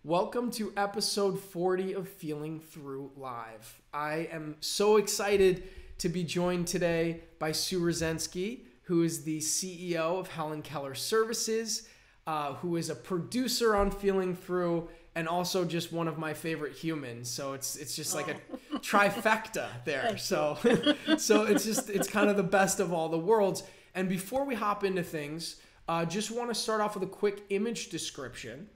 Welcome to episode 40 of Feeling Through Live. I am so excited to be joined today by Sue Rosensky, who is the CEO of Helen Keller Services, who is a producer on Feeling Through, and also just one of my favorite humans. So it's just like a trifecta there. So it's kind of the best of all the worlds. And before we hop into things, just want to start off with a quick image description.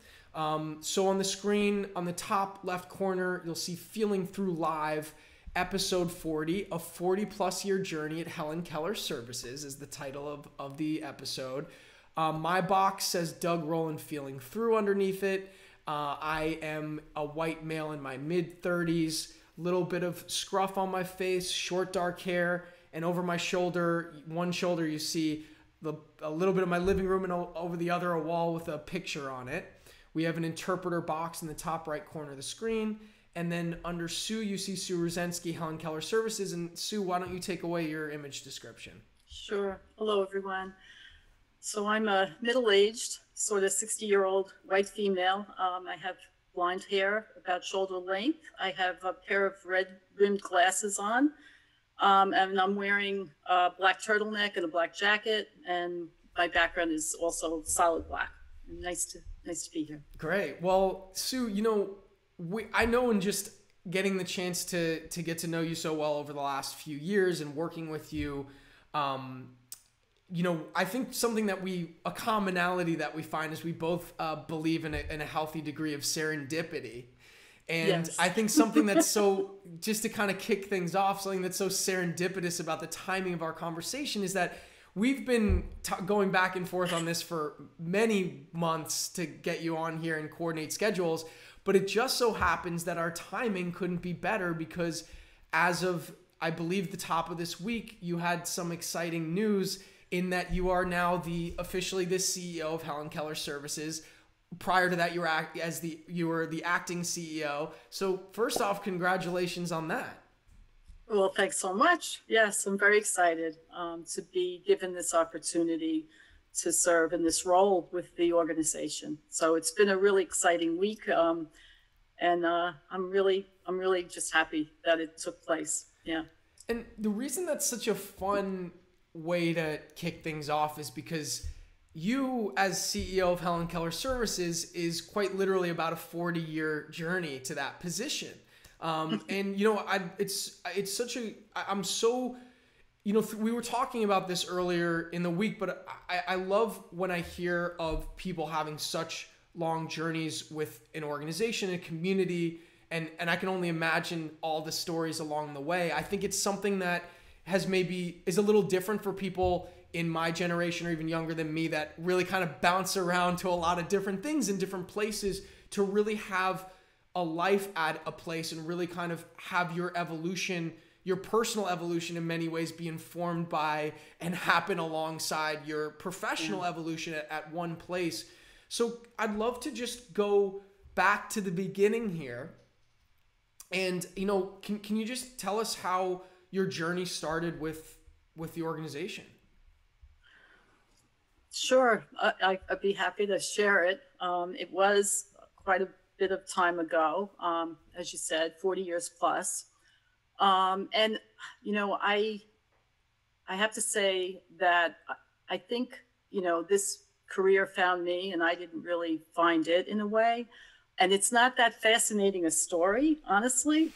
So on the screen, on the top left corner, you'll see Feeling Through Live, episode 40, a 40 plus year journey at Helen Keller Services is the title of the episode. My box says Doug Roland Feeling Through underneath it. I am a white male in my mid 30s, little bit of scruff on my face, short dark hair, and over my shoulder, one shoulder you see a little bit of my living room, and over the other a wall with a picture on it. We have an interpreter box in the top right corner of the screen. And then under Sue, you see Sue Rosensky, Helen Keller Services. And Sue, why don't you take away your image description? Sure. Hello, everyone. So I'm a middle-aged, sort of 60-year-old white female. I have blonde hair, about shoulder length. I have a pair of red-rimmed glasses on. And I'm wearing a black turtleneck and a black jacket. And my background is also solid black. Nice to be here. Great. Well, Sue, I know in just getting the chance to get to know you so well over the last few years and working with you, I think a commonality that we find is we both believe in a healthy degree of serendipity. And Yes. I think something that's so, just to kind of kick things off, something that's so serendipitous about the timing of our conversation is that we've been going back and forth on this for many months to get you on here and coordinate schedules, but it just so happens that our timing couldn't be better because as of, I believe, the top of this week, you had some exciting news in that you are now officially the CEO of Helen Keller Services. Prior to that, you were the acting CEO. So first off, congratulations on that. Well, thanks so much. Yes, I'm very excited to be given this opportunity to serve in this role with the organization. So it's been a really exciting week, and I'm really just happy that it took place. Yeah. And the reason that's such a fun way to kick things off is because you, as CEO of Helen Keller Services, is quite literally about a 40-year journey to that position. And we were talking about this earlier in the week, but I love when I hear of people having such long journeys with an organization, a community, and I can only imagine all the stories along the way. I think it's something that is a little different for people in my generation or even younger than me that really kind of bounce around to a lot of different things in different places to really have a life at a place and really kind of have your evolution, your personal evolution in many ways be informed by and happen alongside your professional evolution at one place. So I'd love to just go back to the beginning here. And, can you just tell us how your journey started with the organization? Sure. I'd be happy to share it. It was quite a bit of time ago, as you said, 40 years plus. And, I have to say that I think, this career found me and I didn't really find it in a way. And it's not that fascinating a story, honestly.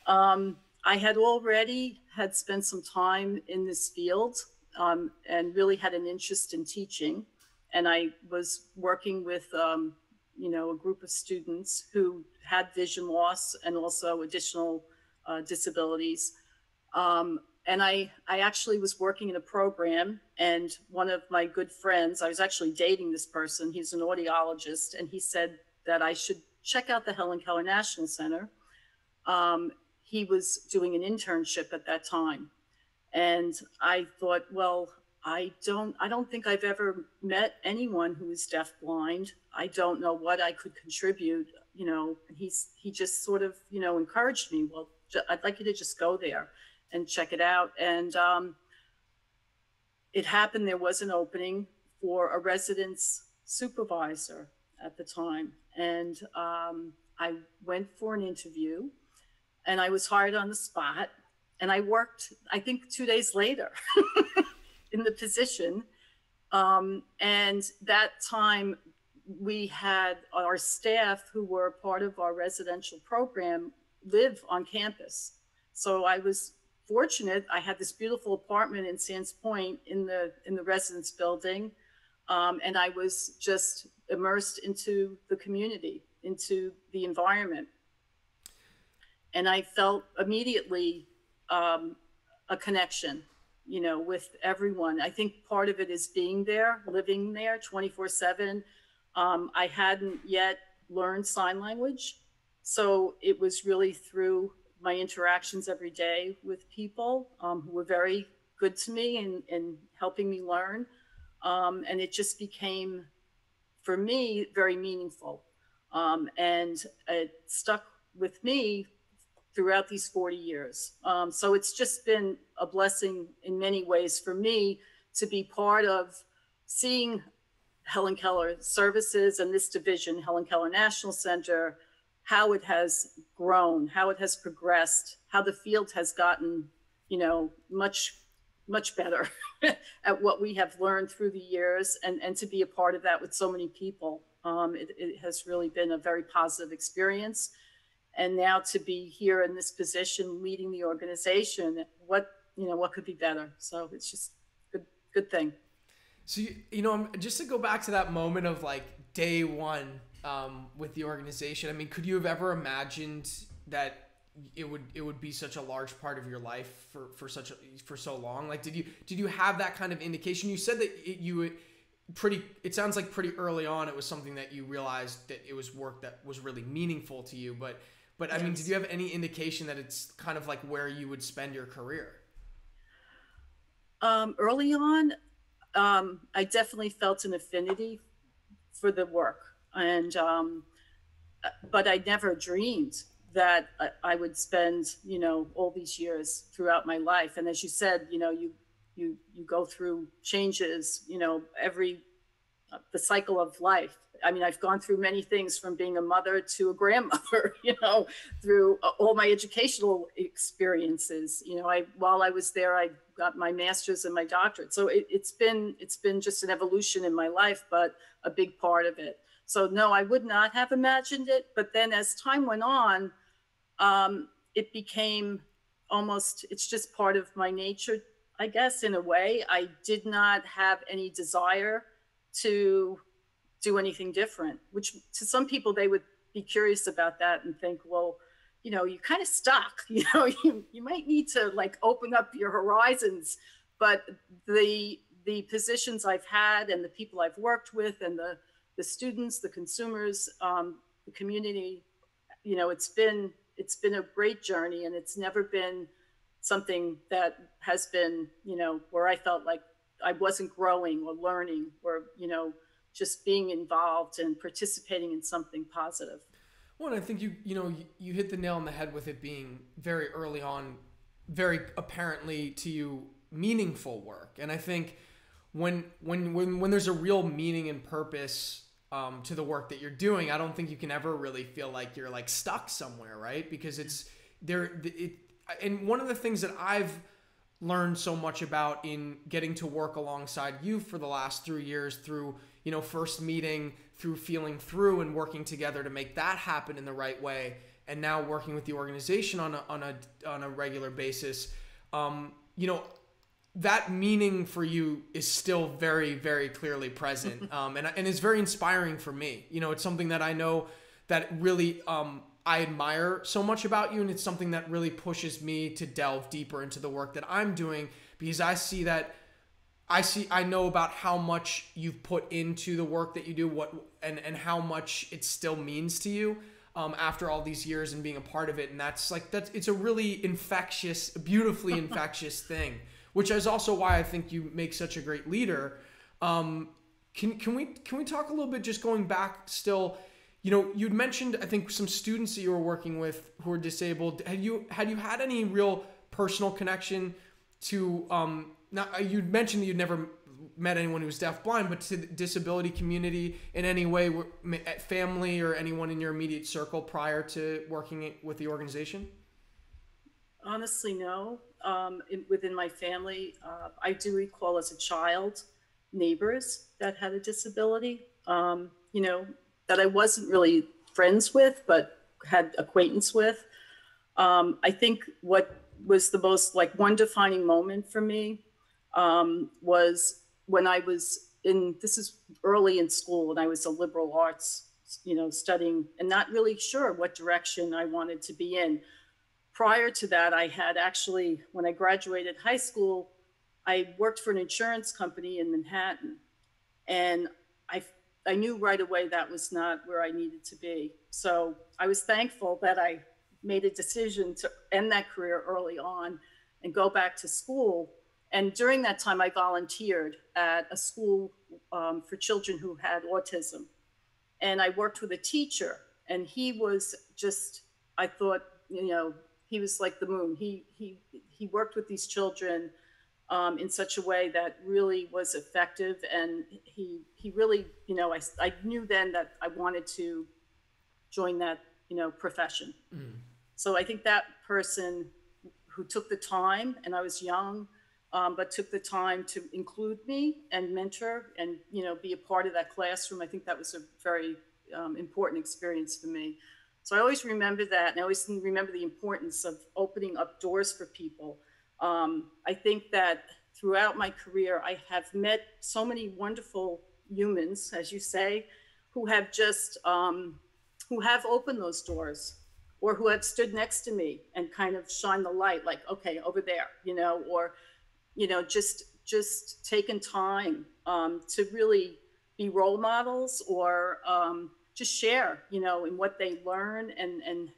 I had already spent some time in this field and really had an interest in teaching. And I was working with, a group of students who had vision loss and also additional disabilities. And I actually was working in a program, and one of my good friends, I was actually dating this person, he's an audiologist, and he said that I should check out the Helen Keller National Center. He was doing an internship at that time. And I thought, well, I don't think I've ever met anyone who is deafblind. I don't know what I could contribute. He just sort of, encouraged me. Well, I'd like you to just go there and check it out. And it happened. There was an opening for a residence supervisor. at the time. And I went for an interview and I was hired on the spot. And I worked, I think, 2 days later in the position. And that time we had our staff who were part of our residential program live on campus. So I was fortunate. I had this beautiful apartment in Sands Point in the residence building. And I was just immersed into the community, into the environment. And I felt immediately a connection, with everyone. I think part of it is being there, living there 24/7. I hadn't yet learned sign language. So it was really through my interactions every day with people who were very good to me and helping me learn. And it just became, for me, very meaningful. And it stuck with me throughout these 40 years. So it's just been a blessing in many ways for me to be part of seeing Helen Keller Services and this division, Helen Keller National Center, how it has grown, how it has progressed, how the field has gotten, much, much better at what we have learned through the years, and to be a part of that with so many people. It has really been a very positive experience. And now to be here in this position, leading the organization, what could be better? So it's just good thing. So, just to go back to that moment of like day one with the organization, I mean, could you have ever imagined that it would be such a large part of your life for so long? Like, did you have that kind of indication? You said that it sounds like pretty early on it was something that you realized that it was work that was really meaningful to you, but I mean, did you have any indication that it's kind of like where you would spend your career? Early on, I definitely felt an affinity for the work, and but I never dreamed that I would spend all these years throughout my life. And as you said, you go through changes, the cycle of life. I mean, I've gone through many things, from being a mother to a grandmother, through all my educational experiences. While I was there, I got my master's and my doctorate. So it's been just an evolution in my life, but a big part of it. So no, I would not have imagined it. But then as time went on, it became it's just part of my nature, I guess, in a way. I did not have any desire to do anything different, which to some people, they would be curious about that and think, well, you're kind of stuck, you might need to like open up your horizons. But the positions I've had and the people I've worked with and the students, the consumers, the community, it's been a great journey, and it's never been something that has been, where I felt like I wasn't growing or learning or, just being involved and participating in something positive. Well, and I think you hit the nail on the head with it being very early on, very apparently to you, meaningful work. And I think when there's a real meaning and purpose to the work that you're doing, I don't think you can ever really feel like you're like stuck somewhere, right? Because it's there. And one of the things that I've learned so much about in getting to work alongside you for the last 3 years, through first meeting, through feeling through and working together to make that happen in the right way, and now working with the organization on a regular basis, that meaning for you is still very, very clearly present, and is very inspiring for me. It's something that I know that really I admire so much about you, and it's something that really pushes me to delve deeper into the work that I'm doing, because I know about how much you've put into the work that you do, and how much it still means to you after all these years and being a part of it. And it's a really infectious, beautifully infectious thing, which is also why I think you make such a great leader. Can we talk a little bit, just going back still? You'd mentioned, I think, some students that you were working with who are disabled. Had you had any real personal connection to? Now, you'd mentioned that you'd never met anyone who was deafblind, but to the disability community in any way, family or anyone in your immediate circle prior to working with the organization? Honestly, no. Within my family, I do recall as a child neighbors that had a disability, that I wasn't really friends with, but had acquaintance with. I think what was the most like one defining moment for me was when I was this is early in school, and I was a liberal arts, studying and not really sure what direction I wanted to be in. Prior to that, I had actually, when I graduated high school, I worked for an insurance company in Manhattan. And I, I knew right away that was not where I needed to be. So I was thankful that I made a decision to end that career early on and go back to school. And during that time, I volunteered at a school for children who had autism. And I worked with a teacher, and he was just, I thought, he was like the moon. He worked with these children in such a way that really was effective, and he really, I knew then that I wanted to join that profession. Mm. So I think that person who took the time, and I was young, but took the time to include me and mentor and be a part of that classroom. I think that was a very important experience for me. So I always remember that, and I always remember the importance of opening up doors for people. I think that throughout my career, I have met so many wonderful humans, as you say, who have just who have opened those doors, or who have stood next to me and kind of shine the light, like, okay, over there, or just taken time to really be role models, or just share, in what they learn and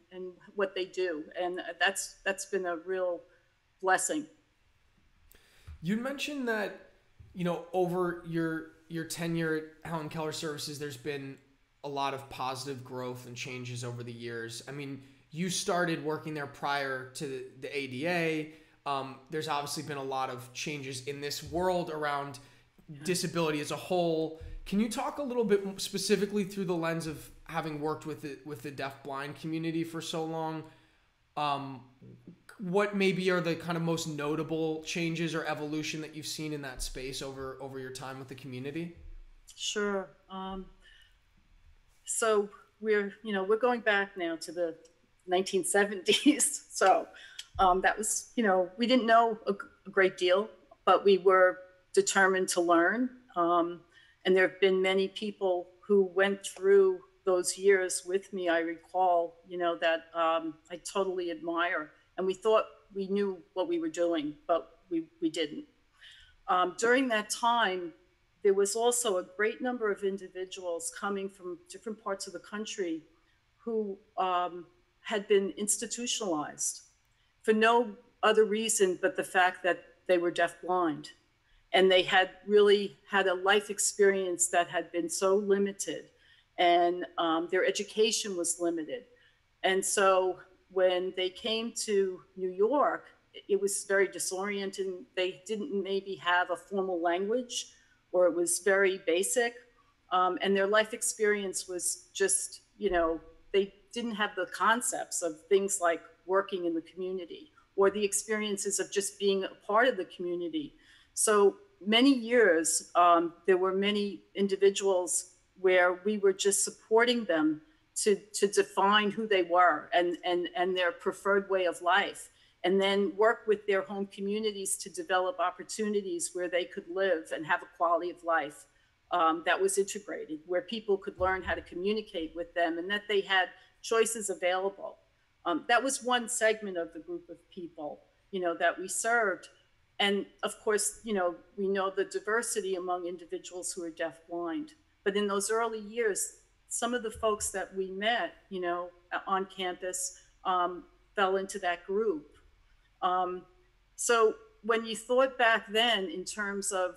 what they do. And that's been a real blessing. You mentioned that, over your tenure at Helen Keller Services, there's been a lot of positive growth and changes over the years. I mean, you started working there prior to the ADA. There's obviously been a lot of changes in this world around disability as a whole. Can you talk a little bit specifically through the lens of having worked with the deaf-blind community for so long? What maybe are the kind of most notable changes or evolution that you've seen in that space over your time with the community? Sure. So we're going back now to the 1970s. So that was, we didn't know a great deal, but we were determined to learn. And there have been many people who went through those years with me, I recall, that I totally admire. And we thought we knew what we were doing, but we didn't. During that time, there was also a great number of individuals coming from different parts of the country who had been institutionalized for no other reason but the fact that they were deafblind. And they had really had a life experience that had been so limited, and their education was limited. And so when they came to New York, it was very disorienting. They didn't maybe have a formal language, or it was very basic. And their life experience was just, they didn't have the concepts of things like working in the community, or the experiences of just being a part of the community. So many years, there were many individuals where we were just supporting them to define who they were and their preferred way of life, and then work with their home communities to develop opportunities where they could live and have a quality of life that was integrated, where people could learn how to communicate with them, and that they had choices available. That was one segment of the group of people, that we served. And of course, we know the diversity among individuals who are deafblind. But in those early years, some of the folks that we met, on campus fell into that group. So when you thought back then in terms of,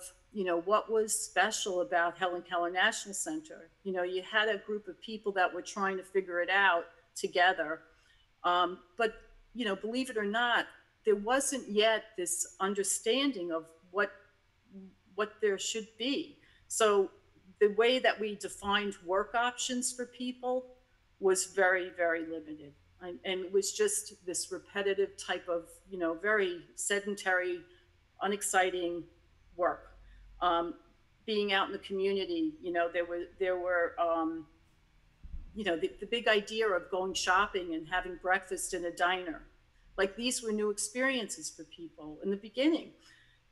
what was special about Helen Keller National Center, you had a group of people that were trying to figure it out together. But, believe it or not, there wasn't yet this understanding of what what there should be. So the way that we defined work options for people was very, very limited. And it was just this repetitive type of, very sedentary, unexciting work. Being out in the community, the big idea of going shopping and having breakfast in a diner. Like these were new experiences for people in the beginning.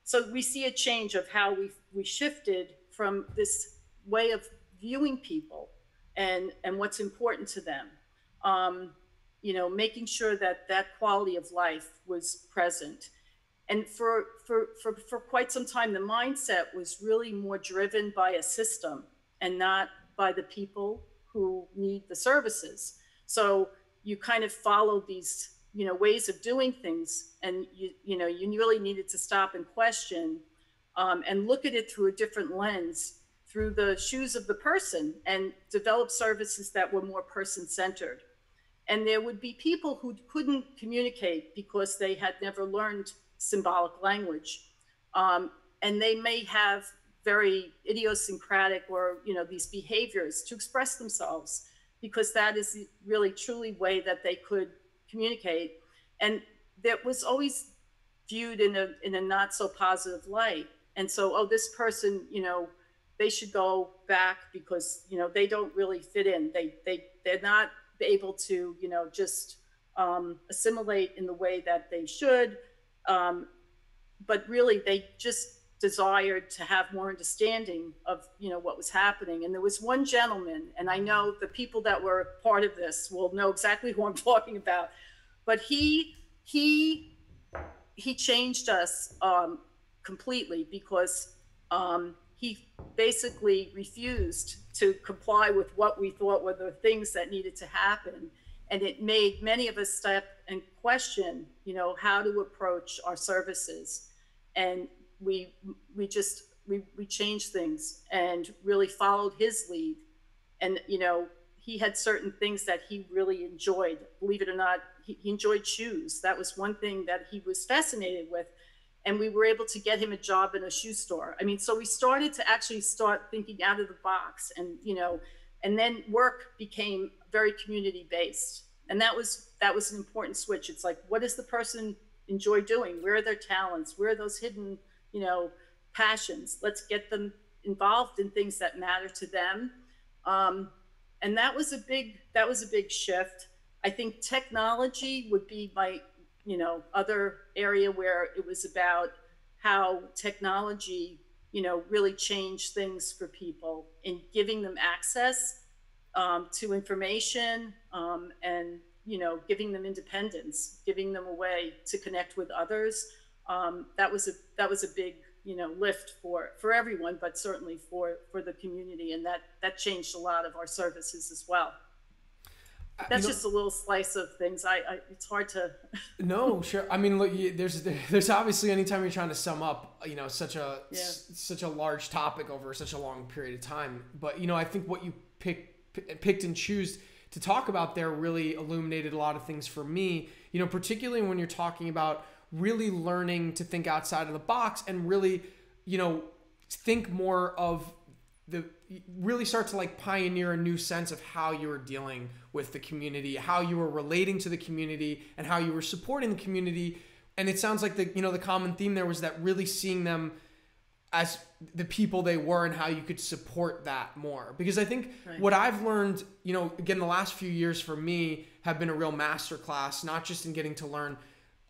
So we see a change of how we shifted from this way of viewing people and what's important to them. Making sure that that quality of life was present. And for quite some time, the mindset was really more driven by a system and not by the people who need the services. So you kind of follow these, ways of doing things, and you really needed to stop and question and look at it through a different lens, through the shoes of the person, and develop services that were more person-centered. And there would be people who couldn't communicate because they had never learned symbolic language. And they may have very idiosyncratic or, these behaviors to express themselves, because that is the really truly way that they could communicate. And that was always viewed in a not so positive light. And so, this person, they should go back because, they don't really fit in. They're not able to, just assimilate in the way that they should. But really, they just desired to have more understanding of, what was happening. And there was one gentleman, and I know the people that were part of this will know exactly who I'm talking about, but he changed us completely, because he basically refused to comply with what we thought were the things that needed to happen. And it made many of us stop and question, how to approach our services. And we changed things and really followed his lead. And, he had certain things that he really enjoyed. Believe it or not, he enjoyed shoes. That was one thing that he was fascinated with. And we were able to get him a job in a shoe store. So we started to actually start thinking out of the box, and, and then work became very community based. And that was an important switch. It's like, what does the person enjoy doing? Where are their talents? Where are those hidden, passions? Let's get them involved in things that matter to them. And that was a big shift. I think technology would be my, other area where it was about how technology, really changed things for people in giving them access to information, and, giving them independence, giving them a way to connect with others. That was a big, lift for everyone, but certainly for the community. And that changed a lot of our services as well. That's just a little slice of things. It's hard to. No, sure. Look, there's obviously, anytime you're trying to sum up, such a large topic over such a long period of time. But I think what you picked and choose to talk about there really illuminated a lot of things for me. Particularly when you're talking about really learning to think outside of the box and really, think more of really start to pioneer a new sense of how you were dealing with the community, how you were relating to the community, and how you were supporting the community. And it sounds like the common theme there was that really seeing them as the people they were and how you could support that more. Because I think what I've learned, again, the last few years for me have been a real masterclass, not just in getting to learn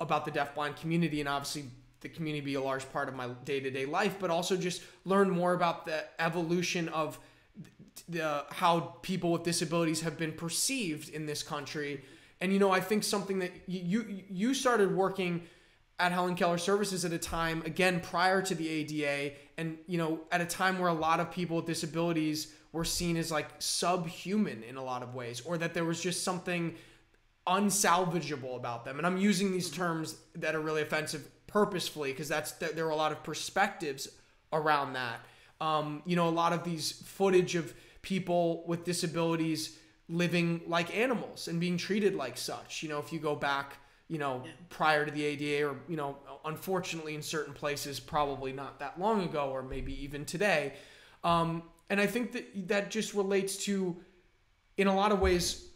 about the deafblind community, and obviously the community be a large part of my day-to-day life, but also just learn more about the evolution of how people with disabilities have been perceived in this country. And, I think something that you started working at Helen Keller Services at a time, again, prior to the ADA, and, at a time where a lot of people with disabilities were seen as subhuman in a lot of ways, or that there was just something unsalvageable about them. And I'm using these terms that are really offensive purposefully, because there are a lot of perspectives around that. A lot of these footage of people with disabilities living like animals and being treated like such. If you go back Yeah. Prior to the ADA, or, unfortunately in certain places, probably not that long ago, or maybe even today. And I think that just relates to, in a lot of ways,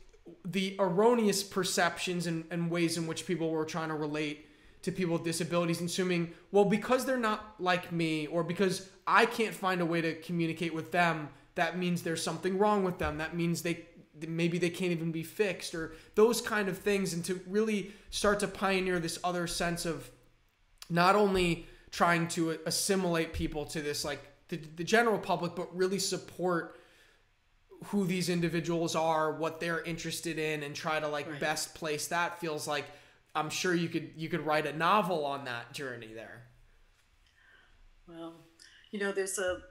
the erroneous perceptions and ways in which people were trying to relate to people with disabilities, assuming, well, because they're not like me, or because I can't find a way to communicate with them, that means there's something wrong with them. That means maybe they can't even be fixed, or those kind of things. And to really start to pioneer this other sense of not only trying to assimilate people to this, like the general public, but really support who these individuals are, what they're interested in, and try to Right. best place that. Feels like, I'm sure you could write a novel on that journey there. Well, there's a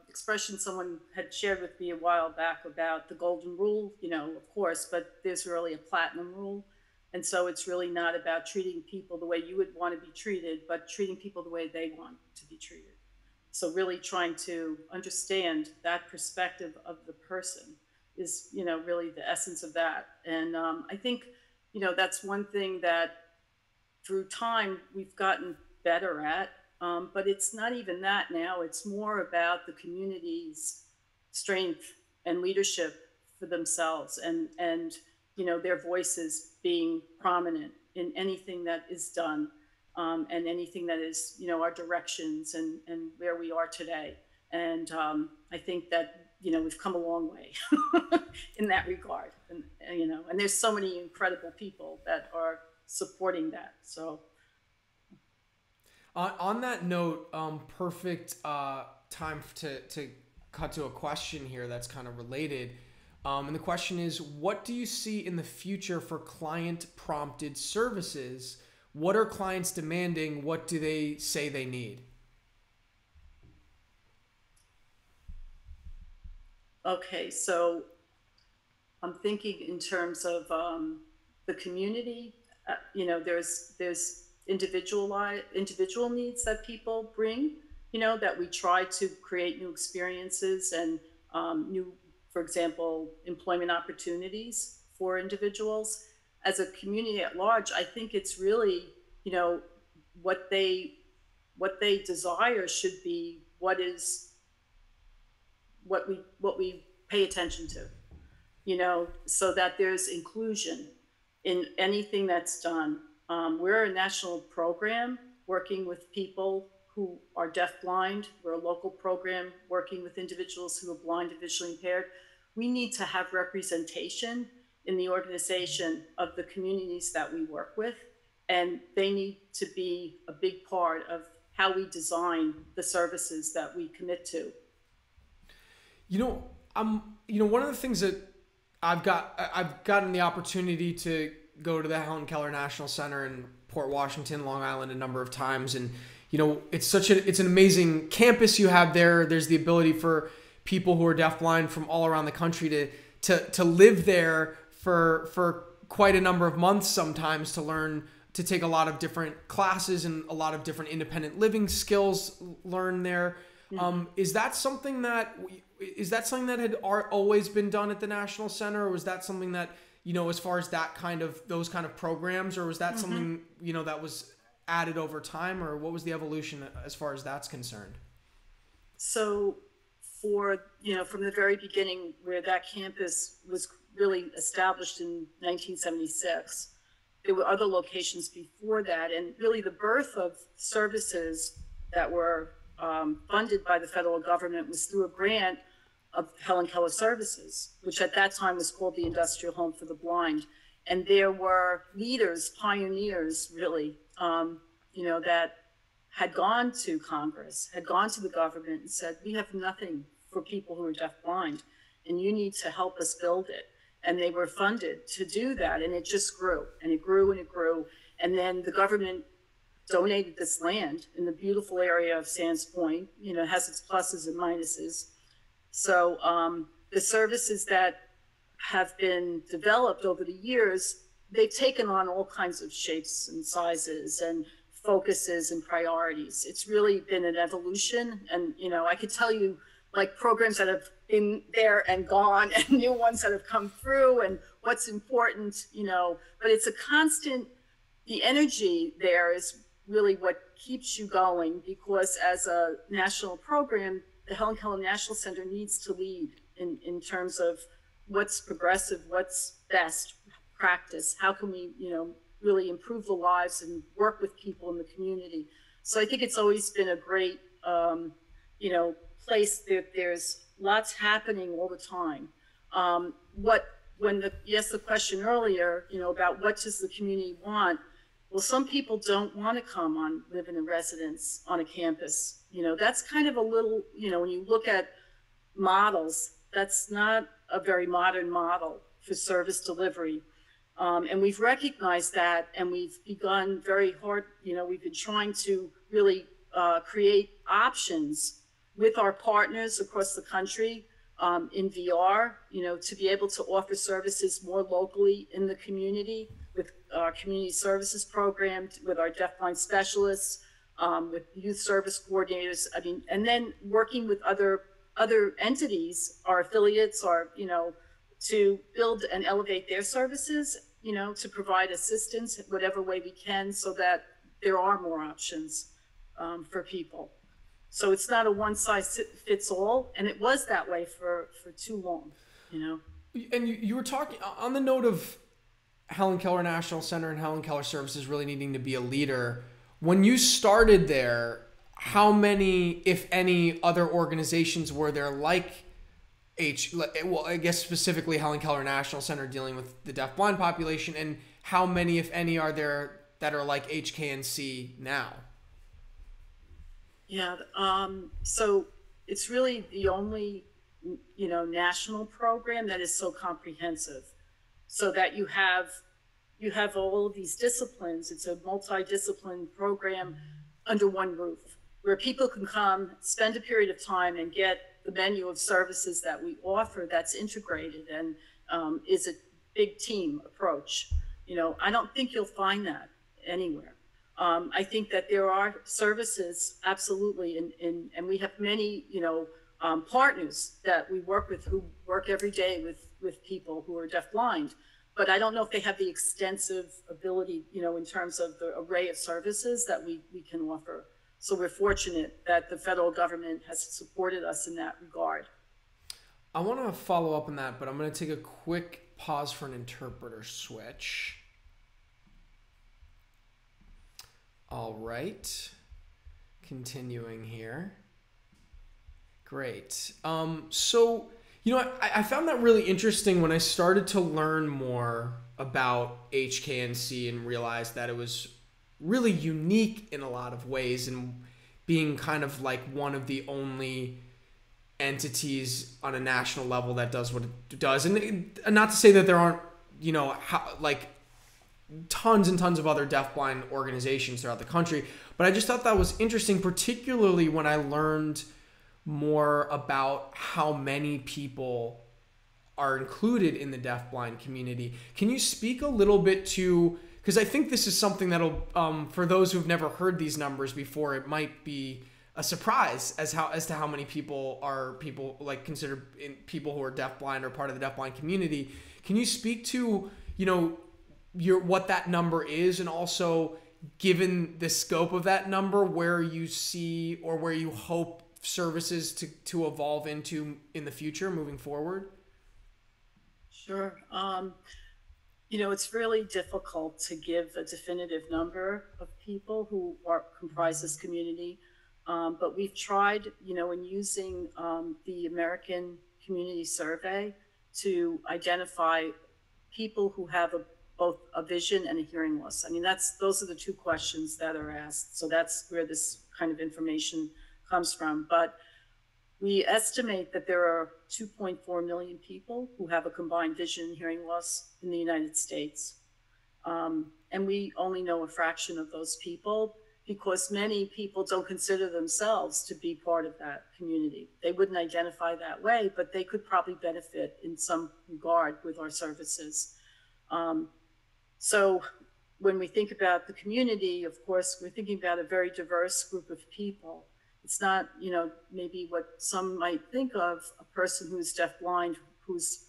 expression someone had shared with me a while back about the golden rule, of course, but there's really a platinum rule. And so it's really not about treating people the way you would want to be treated, but treating people the way they want to be treated. So really trying to understand that perspective of the person is, really the essence of that. And I think, that's one thing that through time we've gotten better at. But it's not even that now. It's more about the community's strength and leadership for themselves, and their voices being prominent in anything that is done, and anything that is our directions and where we are today. And I think that we've come a long way in that regard, and there's so many incredible people that are supporting that. So. On that note, perfect time to cut to a question here that's kind of related. And the question is, what do you see in the future for client-prompted services? What are clients demanding? What do they say they need? Okay, so I'm thinking in terms of the community. There's individual needs that people bring. That we try to create new experiences and new, for example, employment opportunities for individuals. As a community at large, I think it's really what they desire should be what we pay attention to, so that there's inclusion in anything that's done. We're a national program working with people who are deafblind. We're a local program working with individuals who are blind and visually impaired. We need to have representation in the organization of the communities that we work with, and they need to be a big part of how we design the services that we commit to. One of the things that I've gotten the opportunity to go to the Helen Keller National Center in Port Washington, Long Island, a number of times, and it's an amazing campus you have there. There's the ability for people who are deafblind from all around the country to live there for quite a number of months, sometimes, to learn, to take a lot of different classes and a lot of different independent living skills learned there. Mm-hmm. Is that something that had always been done at the National Center, or was that something that, as far as those kind of programs, or was that mm-hmm. something, that was added over time, or what was the evolution as far as that's concerned? So from the very beginning, where that campus was really established in 1976, there were other locations before that, and really the birth of services that were funded by the federal government was through a grant of Helen Keller Services, which at that time was called the Industrial Home for the Blind. And there were leaders, pioneers, really, that had gone to Congress, had gone to the government and said, we have nothing for people who are deafblind, and you need to help us build it. And they were funded to do that, and it just grew, and it grew, and it grew. And then the government donated this land in the beautiful area of Sands Point. It has its pluses and minuses. So the services that have been developed over the years, they've taken on all kinds of shapes and sizes and focuses and priorities. It's really been an evolution. And, I could tell you like programs that have been there and gone, and new ones that have come through, and what's important, but it's a constant the energy there is really what keeps you going, because as a national program, the Helen Keller National Center needs to lead in terms of what's progressive, what's best practice, how can we, really improve the lives and work with people in the community. So I think it's always been a great, you know, place that there's lots happening all the time. What when you asked the question earlier, about what does the community want? Well, some people don't want to come on live in a residence on a campus. That's kind of a little, when you look at models, that's not a very modern model for service delivery. And we've recognized that, and we've begun very hard, we've been trying to really create options with our partners across the country in VR, to be able to offer services more locally in the community with our community services program, with our deafblind specialists, with youth service coordinators. And then working with other entities, our affiliates, to build and elevate their services, to provide assistance whatever way we can, so that there are more options for people. So it's not a one size fits all, and it was that way for too long. And you were talking on the note of Helen Keller National Center and Helen Keller Services really needing to be a leader. When you started there, how many, if any, other organizations were there like I guess specifically Helen Keller National Center dealing with the deafblind population, and how many, if any, are there that are like HKNC now? Yeah, so it's really the only, national program that is so comprehensive, so that you have all of these disciplines. It's a multidiscipline program under one roof, where people can come, spend a period of time, and get the menu of services that we offer that's integrated and is a big team approach. I don't think you'll find that anywhere. I think that there are services, absolutely, and we have many, partners that we work with who work every day with people who are deafblind. But I don't know if they have the extensive ability, in terms of the array of services that we can offer. So we're fortunate that the federal government has supported us in that regard. I want to follow up on that, but I'm going to take a quick pause for an interpreter switch. All right. Continuing here. Great. So, I found that really interesting when I started to learn more about HKNC and realized that it was really unique in a lot of ways, and being kind of like one of the only entities on a national level that does what it does. And not to say that there aren't, tons and tons of other deafblind organizations throughout the country, but I just thought that was interesting, particularly when I learned more about how many people are included in the deafblind community. Can you speak a little bit to, because I think this is something that'll, for those who've never heard these numbers before, it might be a surprise as to how many people considered people who are deafblind or part of the deafblind community. Can you speak to, what that number is, and also, given the scope of that number, where you see or where you hope services to evolve into in the future moving forward? Sure. It's really difficult to give a definitive number of people who comprise this community. But we've tried, in using the American Community Survey to identify people who have both a vision and a hearing loss. Those are the two questions that are asked. So that's where this kind of information comes from. But we estimate that there are 2.4 million people who have a combined vision and hearing loss in the United States. And we only know a fraction of those people, because many people don't consider themselves to be part of that community. They wouldn't identify that way, but they could probably benefit in some regard with our services. So when we think about the community, of course, we're thinking about a very diverse group of people. It's not, maybe what some might think of, a person who's deafblind, who's,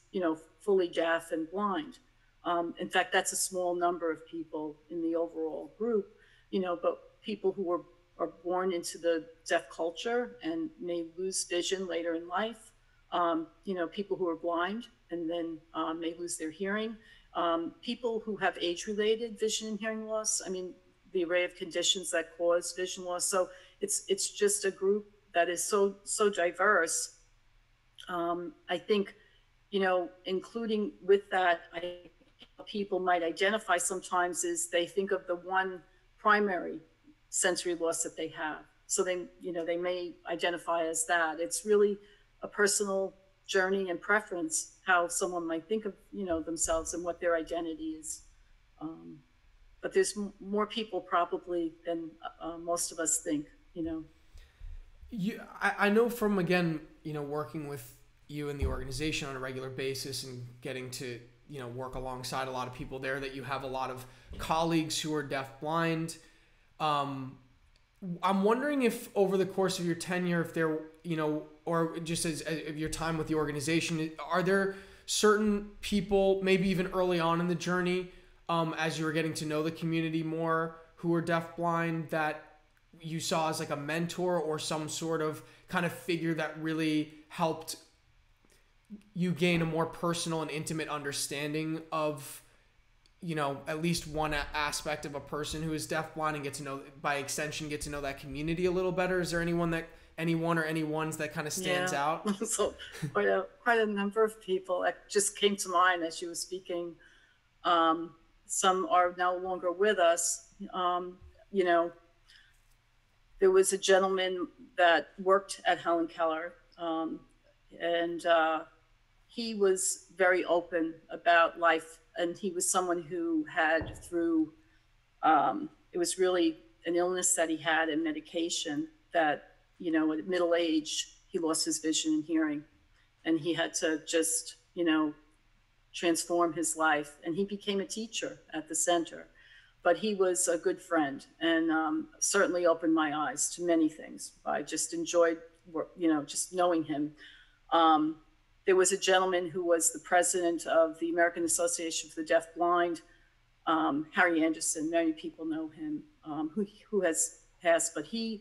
fully deaf and blind. In fact, that's a small number of people in the overall group, but people who are born into the deaf culture and may lose vision later in life, people who are blind and then may lose their hearing, people who have age-related vision and hearing loss. I mean, the array of conditions that cause vision loss. So it's just a group that is so diverse. I think, including with that, people might identify sometimes is they think of the one primary sensory loss that they have. So they may identify as that. It's really a personal journey and preference how someone might think of, themselves and what their identity is. But there's more people probably than most of us think, I know from, again, working with you and the organization on a regular basis and getting to, work alongside a lot of people there, that you have a lot of colleagues who are deaf-blind. I'm wondering if over the course of your tenure, if there, or just as your time with the organization, are there certain people, maybe even early on in the journey, as you were getting to know the community more, who are deaf-blind, that you saw as like a mentor or some sort of kind of figure that really helped you gain a more personal and intimate understanding of, at least one aspect of a person who is deafblind, and get to know, by extension, get to know that community a little better? Is there anyone or any ones that kind of stands out? So quite a number of people that just came to mind as you were speaking. Some are no longer with us. There was a gentleman that worked at Helen Keller, and he was very open about life. And he was someone who had through, it was really an illness that he had and medication that, at middle age, he lost his vision and hearing. And he had to just, transform his life. And he became a teacher at the center. But he was a good friend and certainly opened my eyes to many things. I just enjoyed, just knowing him. There was a gentleman who was the president of the American Association for the Deaf-Blind, Harry Anderson. Many people know him, who has passed, but he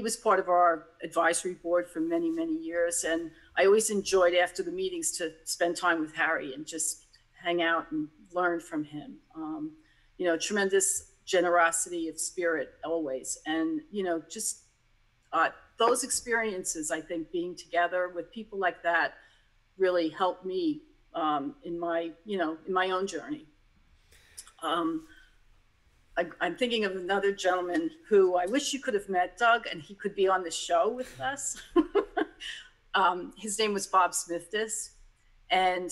was part of our advisory board for many, many years. And I always enjoyed after the meetings to spend time with Harry and just hang out and learn from him. Tremendous generosity of spirit always. And, just those experiences, I think, being together with people like that really helped me in my own journey. I'm thinking of another gentleman who I wish you could have met, Doug, and he could be on the show with us. His name was Bob Smithis, and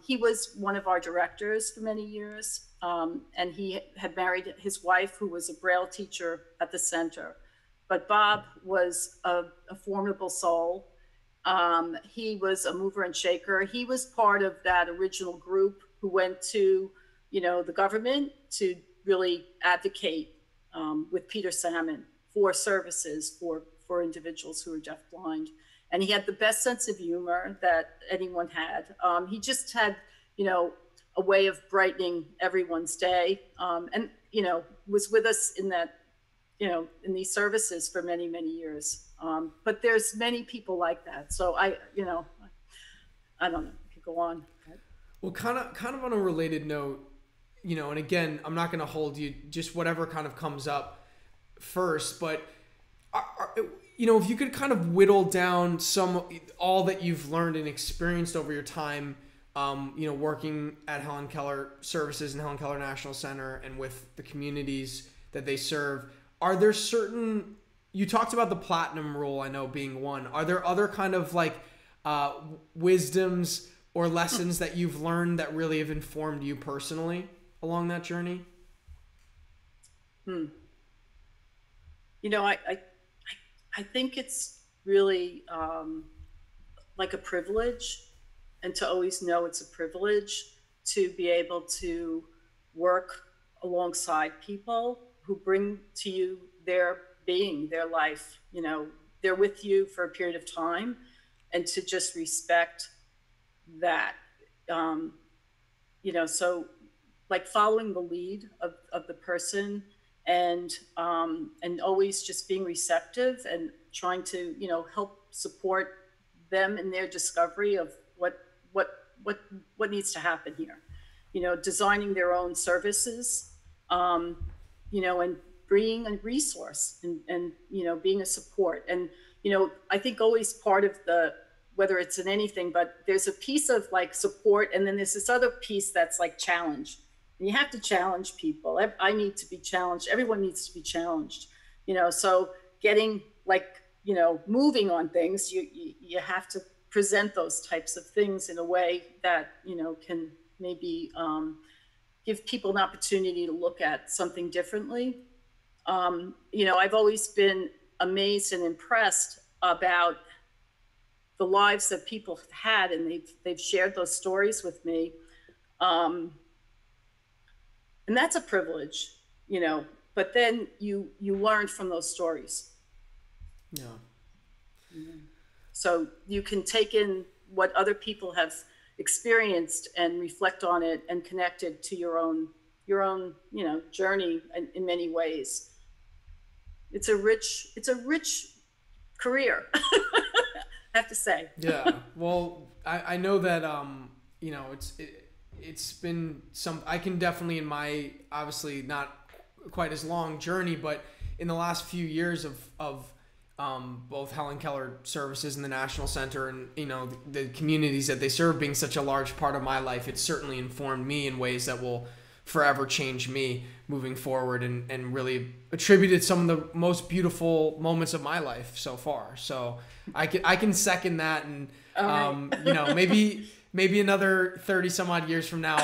he was one of our directors for many years. And he had married his wife, who was a Braille teacher at the center. But Bob was a formidable soul. He was a mover and shaker. He was part of that original group who went to, the government to really advocate with Peter Salmon for services for individuals who are deafblind. And he had the best sense of humor that anyone had. He just had, a way of brightening everyone's day, and was with us in that, in these services for many, many years. But there's many people like that. So I don't know, I could go on. Well, kind of on a related note, and again, I'm not going to hold you, just whatever kind of comes up first, but if you could kind of whittle down all that you've learned and experienced over your time, working at Helen Keller Services and Helen Keller National Center and with the communities that they serve, are there certain, you talked about the platinum rule, I know, being one. Are there other kind of like wisdoms or lessons that you've learned that really have informed you personally along that journey? I think it's really like a privilege, and to always know it's a privilege to be able to work alongside people who bring to you their being, their life. They're with you for a period of time, and to just respect that. So like following the lead of the person, and always just being receptive and trying to, help support them in their discovery of what what what needs to happen here. Designing their own services, um, and bringing a resource, and being a support. And I think always part of the, whether it's in anything, but there's a piece of like support, and then there's this other piece that's like challenge. And you have to challenge people. I need to be challenged. Everyone needs to be challenged. So getting like, moving on things, you have to present those types of things in a way that can maybe give people an opportunity to look at something differently. I've always been amazed and impressed about the lives that people have had, and they've shared those stories with me, and that's a privilege. But then you learn from those stories. Yeah. So you can take in what other people have experienced and reflect on it and connect it to your own journey in many ways. It's a rich career. I have to say. Yeah. Well, I know that it's been some, I can definitely, in my obviously not quite as long journey, but in the last few years of both Helen Keller Services and the National Center, and the communities that they serve being such a large part of my life, it's certainly informed me in ways that will forever change me moving forward, and really attributed some of the most beautiful moments of my life so far. So I can second that, and maybe another 30 some odd years from now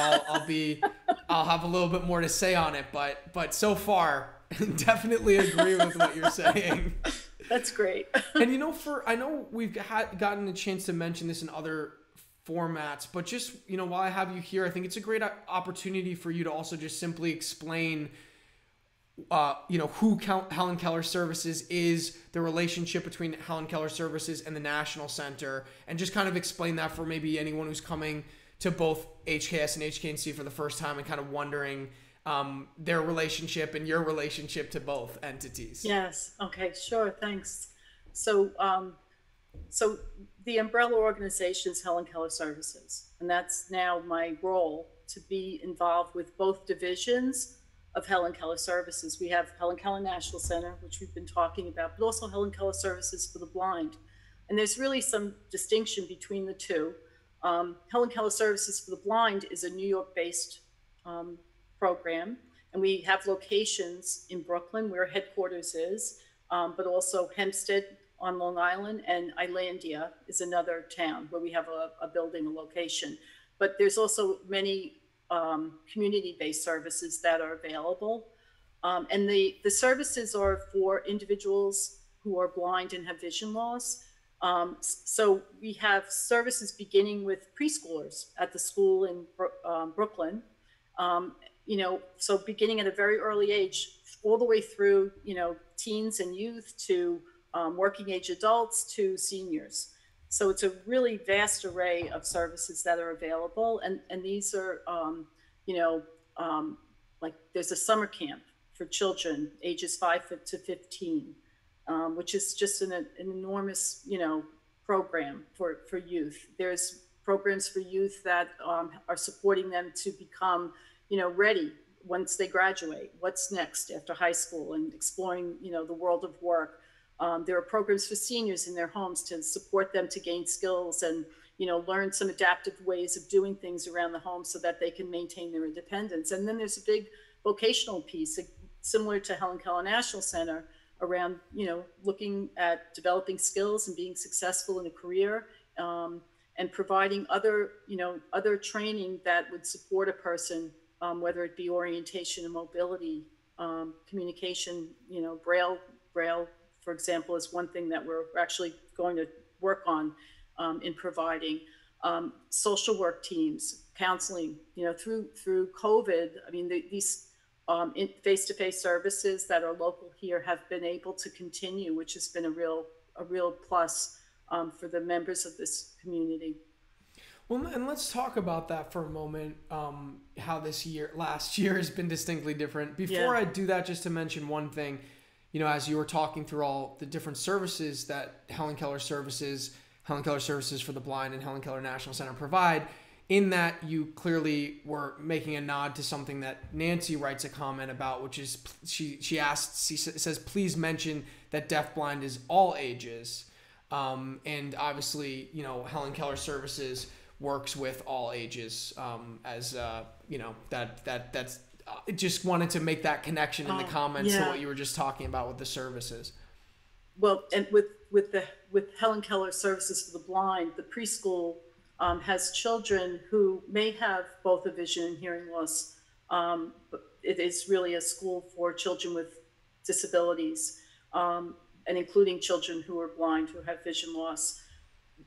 I'll have a little bit more to say on it, but so far definitely agree with what you're saying. That's great. And I know we've gotten a chance to mention this in other formats, but just while I have you here, I think it's a great opportunity for you to also just simply explain who Helen Keller Services is, the relationship between Helen Keller Services and the National Center, and just kind of explain that for maybe anyone who's coming to both HKS and HKNC for the first time and kind of wondering their relationship and your relationship to both entities. Yes. Okay. Sure. Thanks. So the umbrella organization is Helen Keller Services, and that's now my role, to be involved with both divisions of Helen Keller Services. We have Helen Keller National Center, which we've been talking about, but also Helen Keller Services for the Blind. And there's really some distinction between the two. Helen Keller Services for the Blind is a New York-based program, and we have locations in Brooklyn, where headquarters is, but also Hempstead on Long Island, and Islandia is another town where we have a building, a location. But there's also many community-based services that are available. And the services are for individuals who are blind and have vision loss. So we have services beginning with preschoolers at the school in Brooklyn. So beginning at a very early age, all the way through, teens and youth, to working age adults, to seniors. So it's a really vast array of services that are available. And these are, like there's a summer camp for children ages 5 to 15, which is just an enormous, program for youth. There's programs for youth that are supporting them to become, ready once they graduate. What's next after high school, and exploring, the world of work. There are programs for seniors in their homes to support them to gain skills and, learn some adaptive ways of doing things around the home so that they can maintain their independence. And then there's a big vocational piece, similar to Helen Keller National Center, around, looking at developing skills and being successful in a career, and providing other training that would support a person, whether it be orientation and mobility, communication, Braille, for example, is one thing that we're actually going to work on in providing. Social work teams, counseling, through COVID. I mean, these face-to-face services that are local here have been able to continue, which has been a real plus for the members of this community. Well, and let's talk about that for a moment. How last year has been distinctly different. Before I do that, just to mention one thing, as you were talking through all the different services that Helen Keller Services for the Blind, and Helen Keller National Center provide, in that you clearly were making a nod to something that Nancy writes a comment about, which is she says, please mention that deafblind is all ages. And obviously, Helen Keller Services works with all ages, that's just wanted to make that connection in the comments to what you were just talking about with the services. Well, and with Helen Keller Services for the Blind, the preschool has children who may have both a vision and hearing loss. But it is really a school for children with disabilities, and including children who are blind, who have vision loss.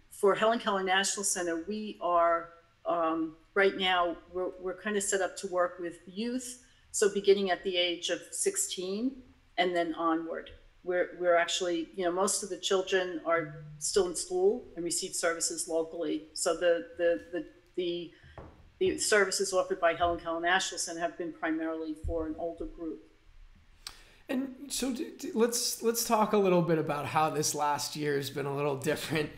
For Helen Keller National Center, we are, right now, we're kind of set up to work with youth. So beginning at the age of 16 and then onward. We're actually, most of the children are still in school and receive services locally. So the services offered by Helen Keller National Center have been primarily for an older group. And so let's talk a little bit about how this last year has been a little different.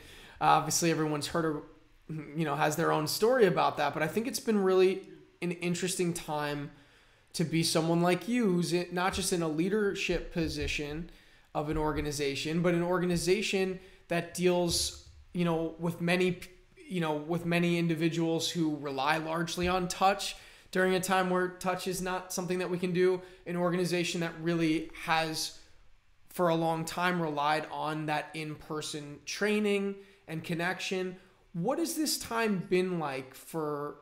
Obviously, everyone's heard has their own story about that, but I think it's been really an interesting time to be someone like you, who's not just in a leadership position of an organization, but an organization that deals, with many individuals who rely largely on touch during a time where touch is not something that we can do. An organization that really has, for a long time, relied on that in-person training and connection. What has this time been like for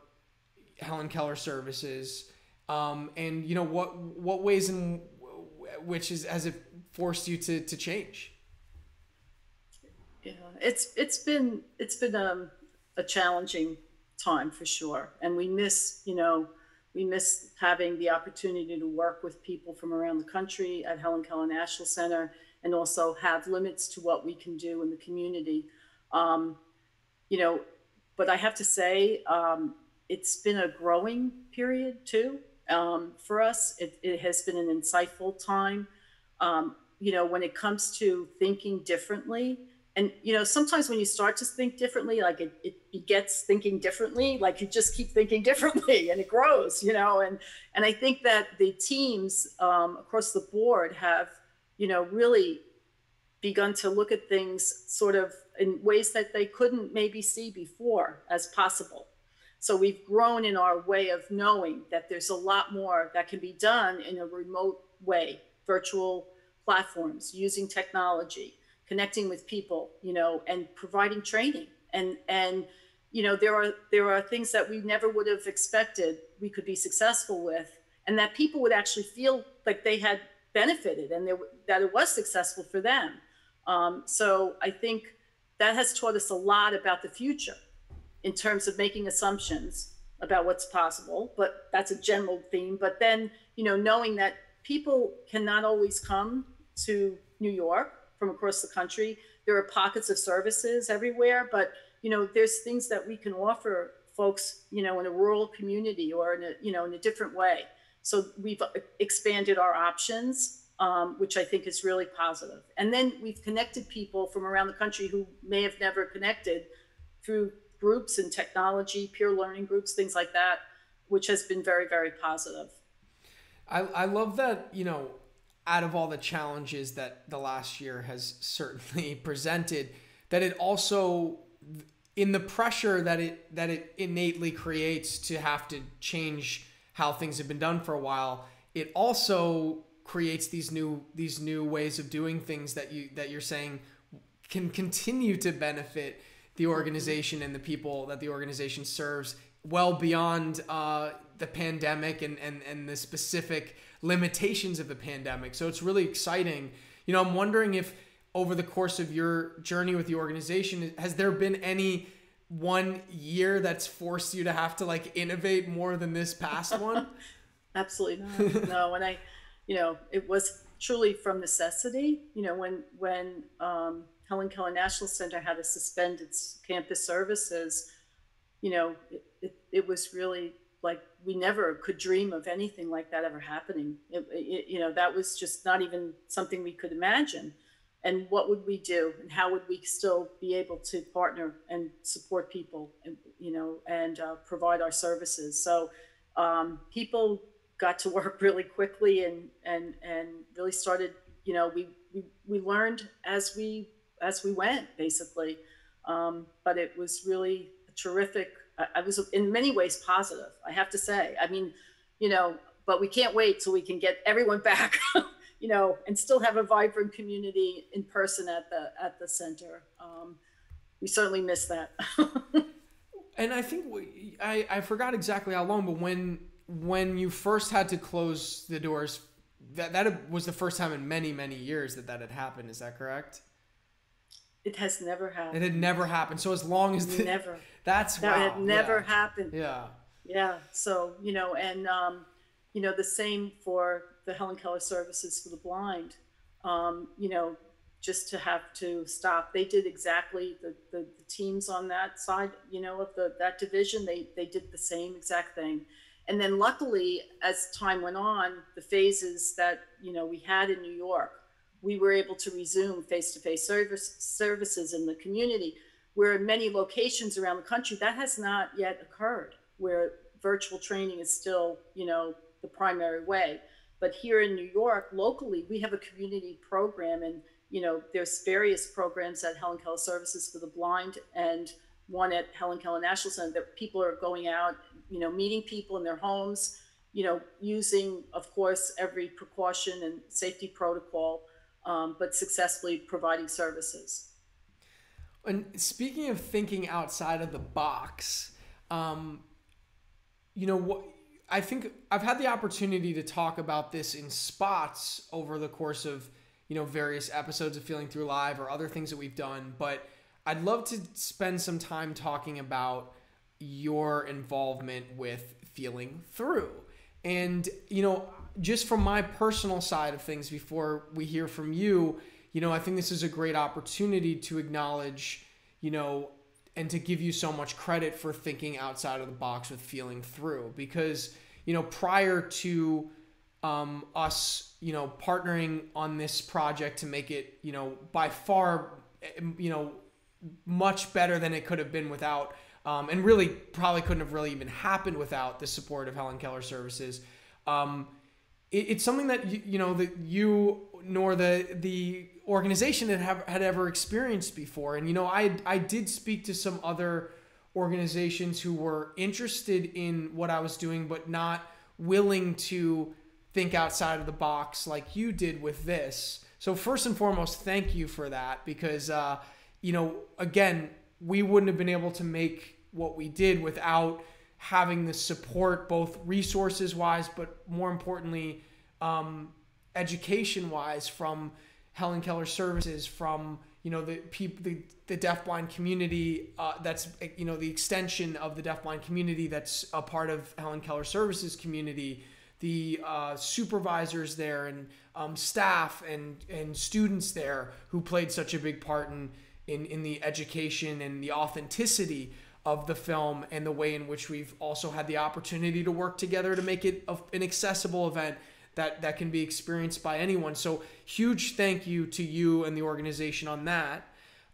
Helen Keller Services? And what ways in which has it forced you to change? Yeah, it's been a challenging time for sure, and we miss having the opportunity to work with people from around the country at Helen Keller National Center, and also have limits to what we can do in the community. But I have to say, it's been a growing period too. For us, it has been an insightful time. When it comes to thinking differently, and sometimes when you start to think differently, like it begets thinking differently, like you just keep thinking differently and it grows, and I think that the teams across the board have, really begun to look at things sort of in ways that they couldn't maybe see before as possible. So we've grown in our way of knowing that there's a lot more that can be done in a remote way, virtual platforms, using technology, connecting with people, and providing training. And there are things that we never would have expected we could be successful with, and that people would actually feel like they had benefited and that it was successful for them. So I think that has taught us a lot about the future in terms of making assumptions about what's possible, but that's a general theme. But then, knowing that people cannot always come to New York from across the country. There are pockets of services everywhere, but, there's things that we can offer folks, in a rural community or in a different way. So we've expanded our options, which I think is really positive. And then we've connected people from around the country who may have never connected through groups and technology, peer learning groups, things like that, which has been very, very positive. I love that, out of all the challenges that the last year has certainly presented, that it also, in the pressure that it innately creates to have to change how things have been done for a while, it also creates these new ways of doing things that you're saying can continue to benefit the organization and the people that the organization serves well beyond the pandemic and the specific limitations of the pandemic. So it's really exciting. I'm wondering if over the course of your journey with the organization, has there been any one year that's forced you to have to innovate more than this past one? Absolutely not. No, and it was truly from necessity. When Helen Keller National Center had to suspend its campus services, it was really like we never could dream of anything like that ever happening. That was just not even something we could imagine. And what would we do, and how would we still be able to partner and support people, and provide our services? So people got to work really quickly, and really started. We learned as we went, basically. But it was really a terrific. I was in many ways positive, I have to say. I mean, but we can't wait till we can get everyone back, and still have a vibrant community in person at the center. We certainly miss that. And I think I forgot exactly how long, but when you first had to close the doors, that was the first time in many, many years that had happened. Is that correct? It has never happened. It had never happened. So as long as never. That wow. Had never happened. Yeah. Yeah. So and the same for the Helen Keller Services for the Blind. Just to have to stop. They did exactly the teams on that side, of that division. They did the same exact thing. And then luckily, as time went on, the phases that we had in New York, we were able to resume face-to-face services in the community, where in many locations around the country, that has not yet occurred, where virtual training is still, the primary way. But here in New York, locally, we have a community program, and, there's various programs at Helen Keller Services for the Blind, and one at Helen Keller National Center, that people are going out, meeting people in their homes, using, of course, every precaution and safety protocol, but successfully providing services. And speaking of thinking outside of the box, what I think I've had the opportunity to talk about this in spots over the course of, various episodes of Feeling Through Live or other things that we've done, but I'd love to spend some time talking about your involvement with Feeling Through. And, just from my personal side of things, before we hear from you, I think this is a great opportunity to acknowledge, and to give you so much credit for thinking outside of the box with Feeling Through. Because, prior to us, partnering on this project to make it, by far, much better than it could have been without, and really probably couldn't have really even happened without the support of Helen Keller Services. It's something that that you nor the organization had ever experienced before. And I did speak to some other organizations who were interested in what I was doing, but not willing to think outside of the box like you did with this. So first and foremost, thank you for that, because again, we wouldn't have been able to make what we did without having the support, both resources wise, but more importantly, education wise, from Helen Keller Services, from the deafblind community, that's the extension of the deafblind community that's a part of Helen Keller Services community, the supervisors there, and staff and students there who played such a big part in the education and the authenticity of the film, and the way in which we've also had the opportunity to work together to make it an accessible event that can be experienced by anyone. So huge thank you to you and the organization on that.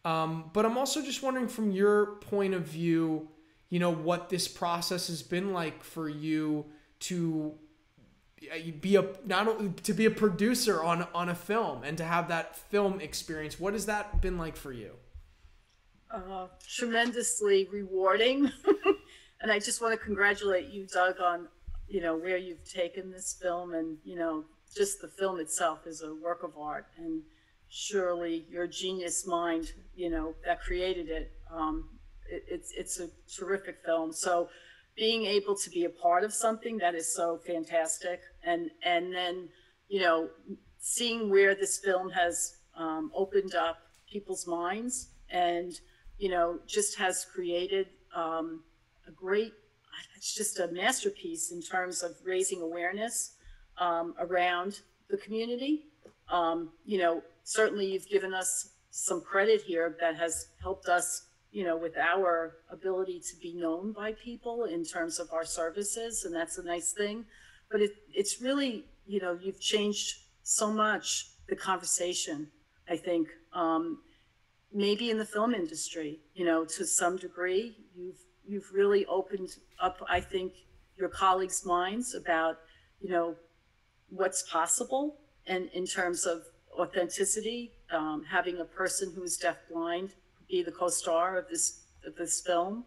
But I'm also just wondering, from your point of view, what this process has been like for you to be a producer on a film, and to have that film experience. What has that been like for you? Tremendously rewarding. And I just want to congratulate you, Doug, on where you've taken this film. And just the film itself is a work of art, and surely your genius mind that created it, it's a terrific film. So being able to be a part of something that is so fantastic, and then seeing where this film has opened up people's minds, and just has created a great, it's just a masterpiece in terms of raising awareness around the community. Certainly you've given us some credit here that has helped us, with our ability to be known by people in terms of our services, and that's a nice thing. But it's really, you've changed so much the conversation, I think. Maybe in the film industry, to some degree, you've really opened up, I think, your colleagues' minds about, what's possible, and in terms of authenticity, having a person who is deafblind be the co-star of this film,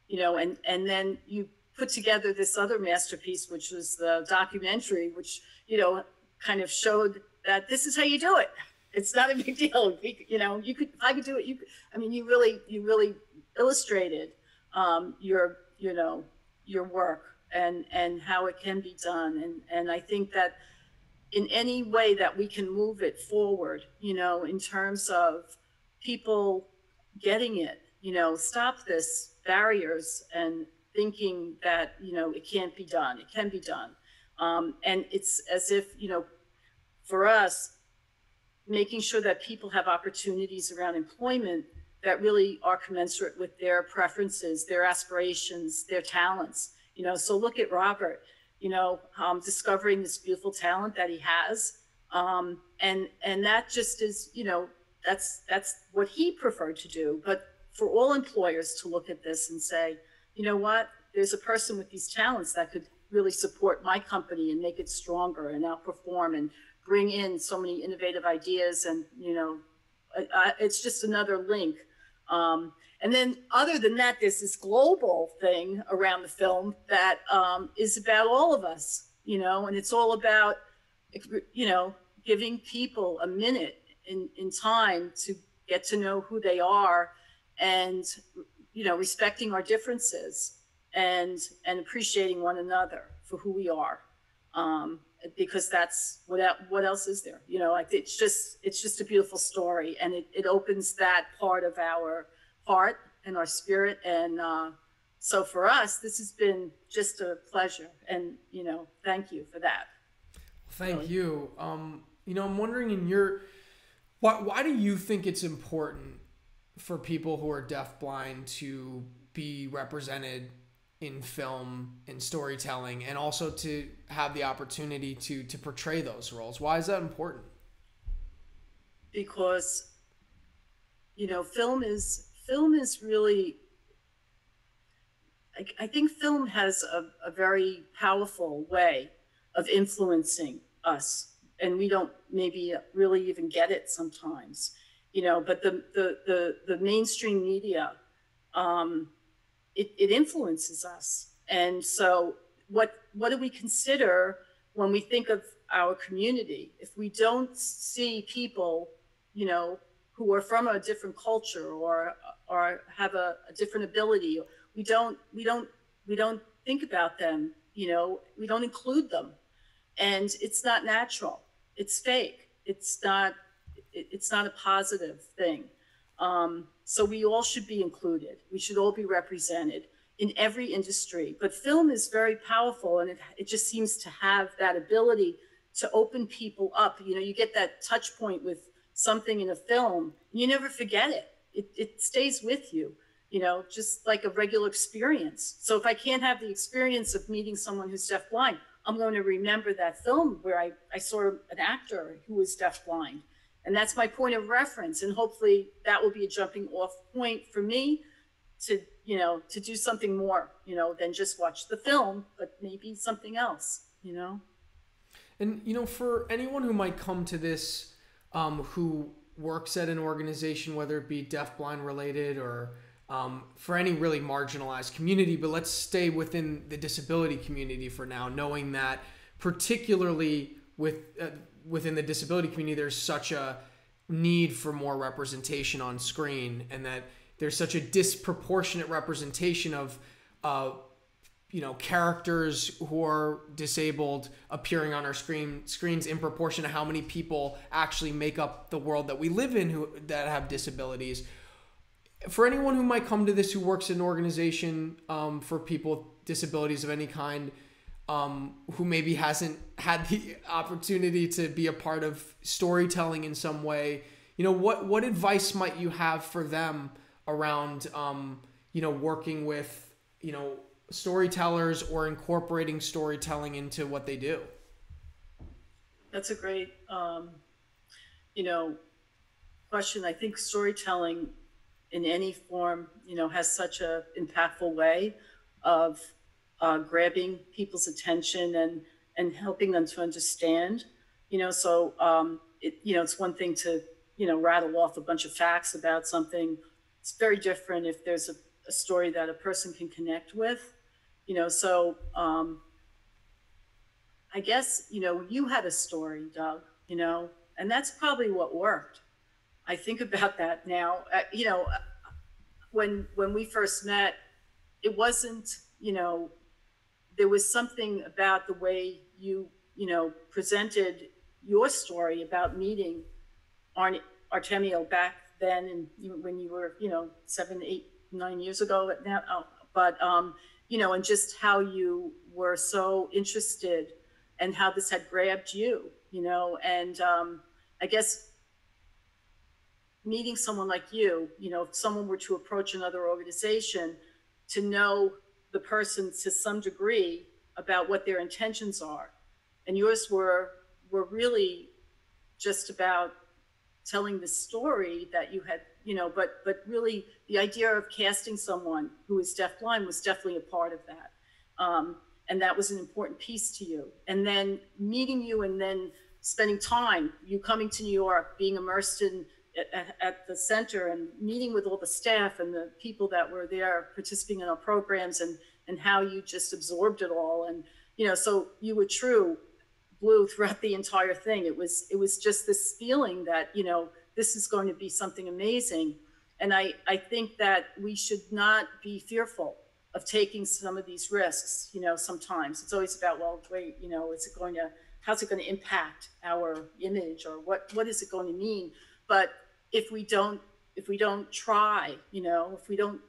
and then you put together this other masterpiece, which was the documentary, which kind of showed that this is how you do it. It's not a big deal. You could, if I could do it, you could. I mean, you really illustrated your work and how it can be done. And I think that in any way that we can move it forward, in terms of people getting it, stop this barriers and thinking that, it can't be done. It can be done. And it's as if, for us, making sure that people have opportunities around employment that really are commensurate with their preferences, their aspirations, their talents. So look at Robert, discovering this beautiful talent that he has. And that just is, that's what he preferred to do. But for all employers to look at this and say, you know what, there's a person with these talents that could really support my company and make it stronger and outperform and bring in so many innovative ideas. And, it's just another link. And then other than that, there's this global thing around the film that is about all of us, and it's all about, giving people a minute in time to get to know who they are and, respecting our differences and appreciating one another for who we are. Because that's what else is there? It's just a beautiful story, and it opens that part of our heart and our spirit. And so for us, this has been just a pleasure, and thank you for that. Thank you. I'm wondering why do you think it's important for people who are deafblind to be represented in film and storytelling, and also to have the opportunity to portray those roles? Why is that important? Because, film is really, I think film has a very powerful way of influencing us, and we don't maybe really even get it sometimes, but the mainstream media, it influences us. And so what do we consider when we think of our community? If we don't see people, who are from a different culture or have a different ability, we don't think about them, we don't include them. And it's not natural. It's fake. It's not a positive thing. So we all should be included. We should all be represented in every industry. But film is very powerful, and it just seems to have that ability to open people up. You get that touch point with something in a film, and you never forget it. It stays with you, just like a regular experience. So if I can't have the experience of meeting someone who's deafblind, I'm going to remember that film where I saw an actor who was deafblind. And that's my point of reference. And hopefully that will be a jumping off point for me to do something more, than just watch the film, but maybe something else, And, for anyone who might come to this, who works at an organization, whether it be deafblind related or for any really marginalized community, but let's stay within the disability community for now, knowing that particularly within the disability community, there's such a need for more representation on screen, and that there's such a disproportionate representation of, characters who are disabled appearing on our screens in proportion to how many people actually make up the world that we live in that have disabilities. For anyone who might come to this, who works in an organization for people with disabilities of any kind, who maybe hasn't had the opportunity to be a part of storytelling in some way, what advice might you have for them around, working with, storytellers or incorporating storytelling into what they do? That's a great, question. I think storytelling in any form, has such a impactful way of grabbing people's attention and helping them to understand. It's one thing to rattle off a bunch of facts about something. It's very different if there's a story that a person can connect with. I guess you had a story, Doug. And that's probably what worked. I think about that now. When we first met, it wasn't, there was something about the way you presented your story about meeting Artemio back then, and when you were 7, 8, 9 years ago now. But and just how you were so interested and how this had grabbed you, and I guess meeting someone like you, if someone were to approach another organization, to know the person to some degree about what their intentions are. And yours were really just about telling the story that you had, but really the idea of casting someone who is deafblind was definitely a part of that. And that was an important piece to you. And then meeting you and then spending time, you coming to New York, being immersed at the center and meeting with all the staff and the people that were there participating in our programs, and how you just absorbed it all. And, so you were true blue throughout the entire thing. It was just this feeling that, this is going to be something amazing. And I think that we should not be fearful of taking some of these risks. Sometimes it's always about, well, wait, how's it going to impact our image, or what is it going to mean? But if we don't try, if we don't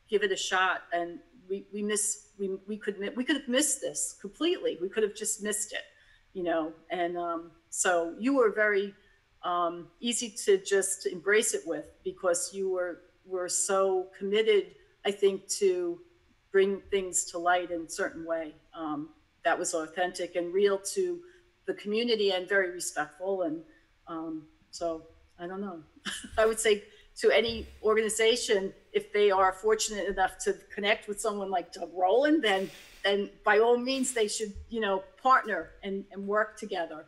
give it a shot, and we could have missed this completely. We could have just missed it, and so you were very easy to just embrace it with, because you were so committed, I think, to bring things to light in a certain way that was authentic and real to the community, and very respectful. And so I don't know. I would say to any organization, if they are fortunate enough to connect with someone like Doug Roland, then by all means they should, partner and work together.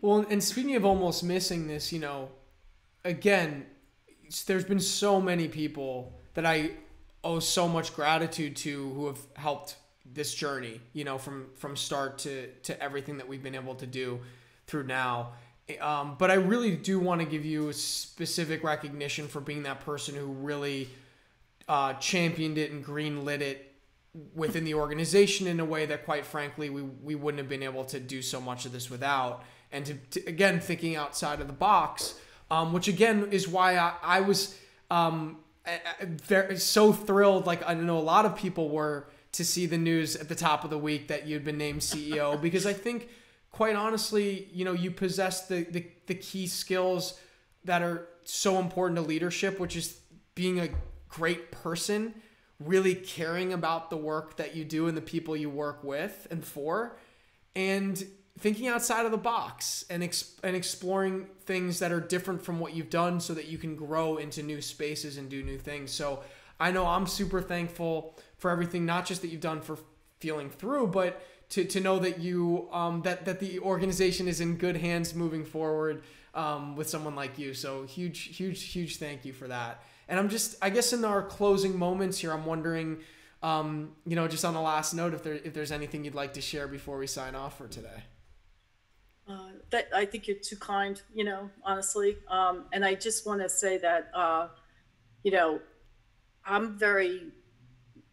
Well, and speaking of almost missing this, again, there's been so many people that I owe so much gratitude to who have helped this journey, from start to everything that we've been able to do through now. But I really do want to give you a specific recognition for being that person who really championed it and greenlit it within the organization in a way that, quite frankly, we wouldn't have been able to do so much of this without. And to again, thinking outside of the box, which again is why I was so thrilled, like I know a lot of people were, to see the news at the top of the week that you'd been named CEO, because I think, quite honestly, you possess the key skills that are so important to leadership, which is being a great person, really caring about the work that you do and the people you work with and for, and thinking outside of the box and exploring things that are different from what you've done, so that you can grow into new spaces and do new things. So I know I'm super thankful for everything, not just that you've done for Feeling Through, but to know that you that the organization is in good hands moving forward with someone like you. So huge thank you for that. And I guess in our closing moments here, I'm wondering, just on the last note, if there's anything you'd like to share before we sign off for today. That I think you're too kind, honestly. And I just want to say that,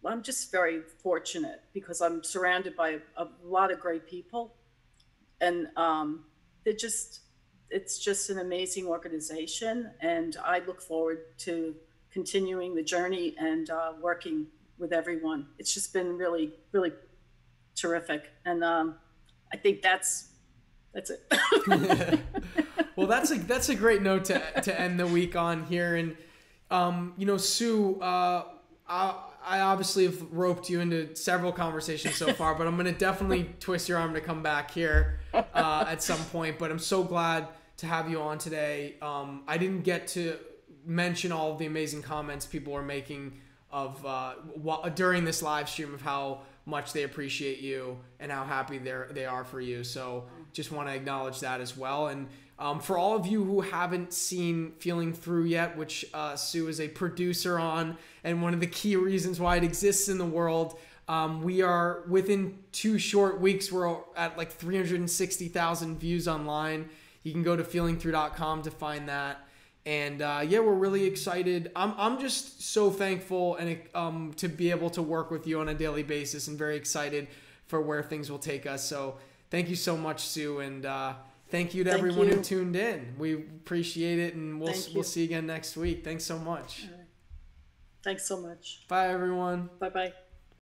I'm just very fortunate, because I'm surrounded by a lot of great people, and it's just an amazing organization, and I look forward to continuing the journey and working with everyone. It's just been really, really terrific, and I think that's it. Well, that's a great note to end the week on here. And Sue, I obviously have roped you into several conversations so far, but I'm going to definitely twist your arm to come back here at some point. But I'm so glad to have you on today. I didn't get to mention all of the amazing comments people were making of during this live stream of how much they appreciate you and how happy they are for you. So just want to acknowledge that as well. And for all of you who haven't seen Feeling Through yet, which Sue is a producer on, and one of the key reasons why it exists in the world, we are within 2 short weeks, we're at like 360,000 views online. You can go to feelingthrough.com to find that. And we're really excited. I'm just so thankful and to be able to work with you on a daily basis, and very excited for where things will take us. So thank you so much, Sue, and thank you to everyone who tuned in. We appreciate it, and we'll see you again next week. Thanks so much. Thanks so much. Bye, everyone. Bye-bye.